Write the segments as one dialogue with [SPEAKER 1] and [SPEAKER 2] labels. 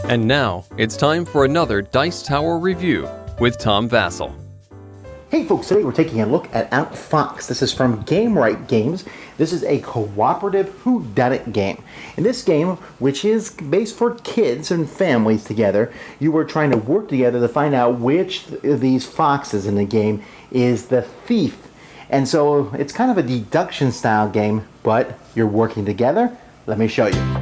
[SPEAKER 1] And now, it's time for another Dice Tower review with Tom Vasel.
[SPEAKER 2] Hey folks, today we're taking a look at Outfoxed. This is from Game Right Games. This is a cooperative whodunit game. In this game, which is based for kids and families together, you are trying to work together to find out which of these foxes in the game is the thief. And so it's kind of a deduction style game, but you're working together. Let me show you.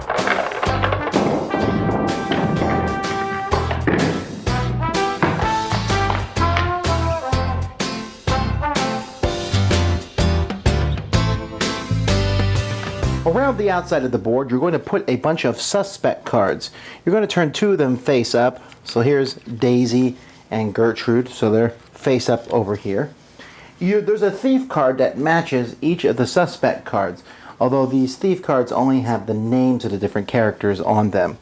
[SPEAKER 2] Around the outside of the board, you're going to put a bunch of suspect cards. You're going to turn two of them face up. So here's Daisy and Gertrude, so they're face up over here. There's a thief card that matches each of the suspect cards, although these thief cards only have the names of the different characters on them.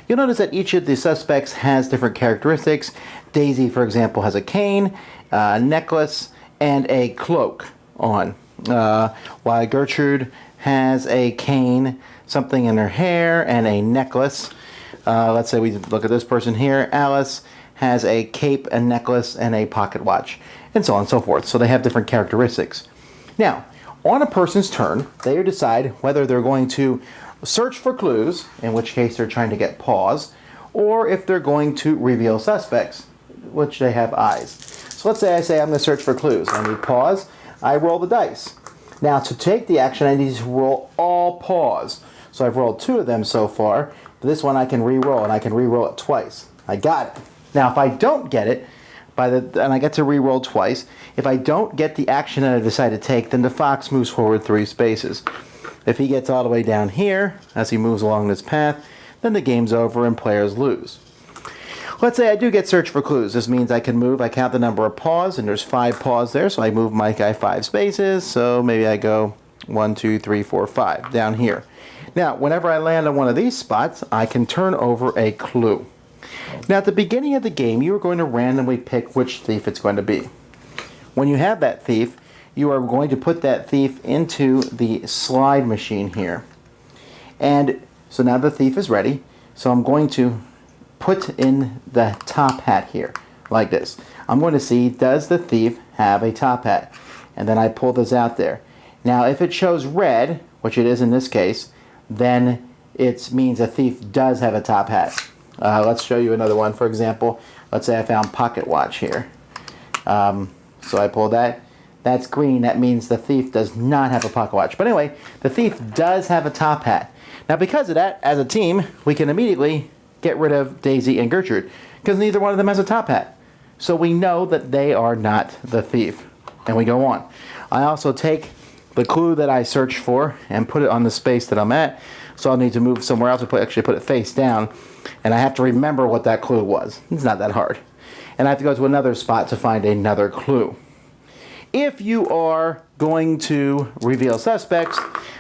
[SPEAKER 2] You'll notice that each of the suspects has different characteristics. Daisy, for example, has a cane, a necklace, and a cloak on, while Gertrude has a cane, something in her hair, and a necklace. Let's say we look at this person here. Alice has a cape, a necklace, and a pocket watch, and so on and so forth. So they have different characteristics. Now, on a person's turn, they decide whether they're going to search for clues, in which case they're trying to get paws, or if they're going to reveal suspects, which they have eyes. So let's say I'm going to search for clues. I need paws. I roll the dice. Now, to take the action, I need to roll all paws. So I've rolled two of them so far. This one I can re-roll, and I can re-roll it twice. I got it. Now, if I don't get it, and I get to re-roll twice, if I don't get the action that I decide to take, then the fox moves forward 3 spaces. If he gets all the way down here, as he moves along this path, then the game's over and players lose. Let's say I do get search for clues. This means I can move. I count the number of paws, and there's 5 paws there, so I move my guy 5 spaces. So maybe I go 1, 2, 3, 4, 5 down here. Now, whenever I land on one of these spots, I can turn over a clue. Now, at the beginning of the game, you are going to randomly pick which thief it's going to be. When you have that thief, you are going to put that thief into the slide machine here. And so now the thief is ready. So I'm going to put in the top hat here, like this. I'm going to see, does the thief have a top hat? And then I pull this out there. Now, if it shows red, which it is in this case, then it means a thief does have a top hat. Let's show you another one. For example, let's say I found pocket watch here. So I pull that. That's green. That means the thief does not have a pocket watch. But anyway, the thief does have a top hat. Now, because of that, as a team, we can immediately get rid of Daisy and Gertrude, because neither one of them has a top hat. So we know that they are not the thief. And we go on. I also take the clue that I searched for and put it on the space that I'm at. So I'll need to move somewhere else to actually put it face down. And I have to remember what that clue was. It's not that hard. And I have to go to another spot to find another clue. If you are going to reveal suspects,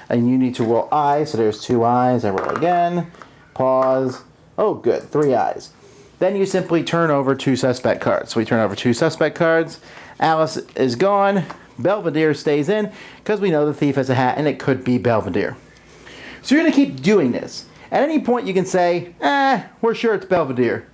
[SPEAKER 2] and you need to roll eyes, so there's 2 eyes. I roll again. Pause. Oh, good. 3 eyes. Then you simply turn over 2 suspect cards. So we turn over 2 suspect cards. Alice is gone. Belvedere stays in because we know the thief has a hat and it could be Belvedere. So you're going to keep doing this. At any point you can say, we're sure it's Belvedere.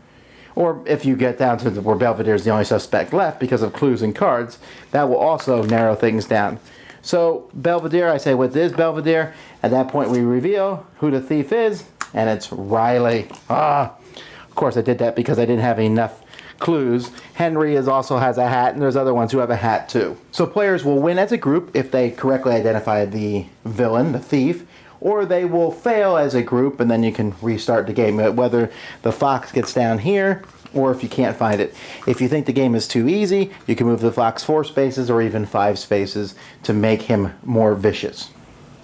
[SPEAKER 2] Or if you get down to where Belvedere is the only suspect left because of clues and cards, that will also narrow things down. So Belvedere, I say, what is Belvedere? At that point we reveal who the thief is. And it's Riley. Of course I did that because I didn't have enough clues. Henry also has a hat, and there's other ones who have a hat too. So players will win as a group if they correctly identify the villain, the thief, or they will fail as a group, and then you can restart the game, whether the fox gets down here or if you can't find it. If you think the game is too easy, you can move the fox 4 spaces or even 5 spaces to make him more vicious.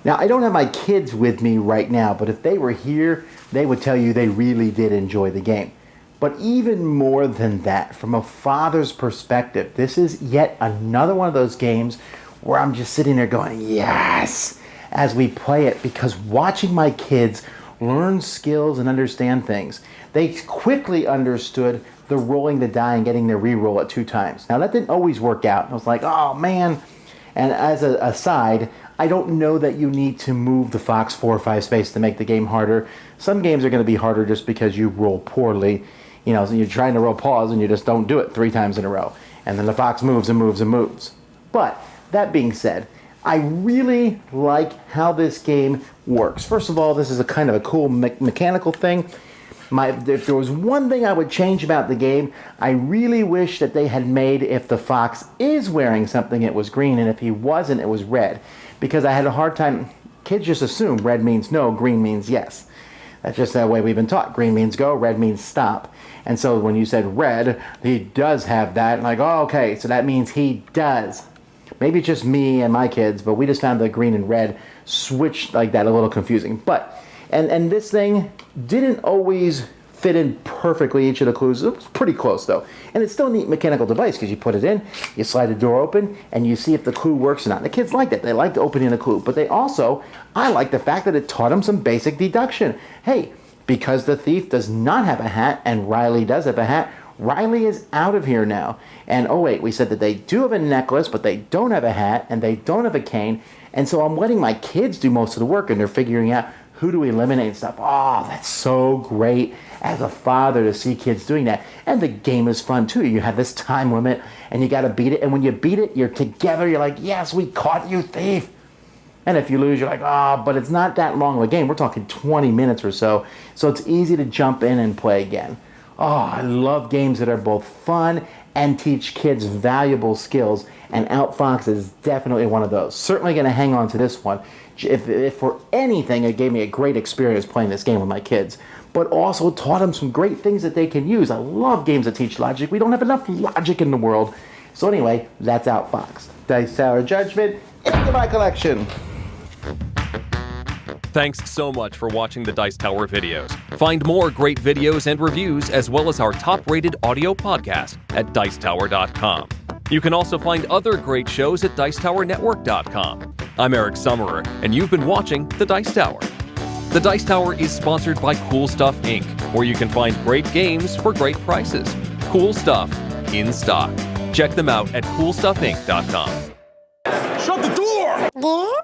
[SPEAKER 2] Now, I don't have my kids with me right now, but if they were here, they would tell you they really did enjoy the game. But even more than that, from a father's perspective, this is yet another one of those games where I'm just sitting there going, yes, as we play it, because watching my kids learn skills and understand things, they quickly understood the rolling the die and getting their re-roll at 2 times. Now, that didn't always work out. I was like, oh, man. And as an aside, I don't know that you need to move the fox 4 or 5 spaces to make the game harder. Some games are going to be harder just because you roll poorly. So you're trying to roll pause and you just don't do it 3 times in a row. And then the fox moves and moves and moves. But that being said, I really like how this game works. First of all, this is a kind of a cool mechanical thing. If there was one thing I would change about the game, I really wish that they had made, if the fox is wearing something, it was green, and if he wasn't, it was red. Because I had a hard time, kids just assume red means no, green means yes. That's just that way we've been taught. Green means go, red means stop. And so when you said red, he does have that, like, oh, okay, so that means he does. Maybe it's just me and my kids, but we just found the green and red switched like that a little confusing. But, and this thing didn't always fit in perfectly, each of the clues. It was pretty close though. And it's still a neat mechanical device because you put it in, you slide the door open, and you see if the clue works or not. And the kids like that. They liked opening a clue. But I like the fact that it taught them some basic deduction. Hey, because the thief does not have a hat and Riley does have a hat, Riley is out of here now. And oh wait, we said that they do have a necklace, but they don't have a hat and they don't have a cane. And so I'm letting my kids do most of the work and they're figuring out who do we eliminate and stuff. Oh, that's so great as a father to see kids doing that. And the game is fun too. You have this time limit and you got to beat it. And when you beat it, you're together. You're like, yes, we caught you, thief. And if you lose, you're like, but it's not that long of a game. We're talking 20 minutes or so. So it's easy to jump in and play again. Oh, I love games that are both fun and teach kids valuable skills. And Outfoxed is definitely one of those. Certainly going to hang on to this one. If for anything, it gave me a great experience playing this game with my kids. But also taught them some great things that they can use. I love games that teach logic. We don't have enough logic in the world. So anyway, that's Outfoxed. Dice Tower Judgment into my collection.
[SPEAKER 1] Thanks so much for watching the Dice Tower videos. Find more great videos and reviews, as well as our top-rated audio podcast at Dicetower.com. You can also find other great shows at Dicetowernetwork.com. I'm Eric Summerer, and you've been watching The Dice Tower. The Dice Tower is sponsored by Cool Stuff Inc., where you can find great games for great prices. Cool stuff in stock. Check them out at CoolStuffInc.com.
[SPEAKER 3] Shut the door!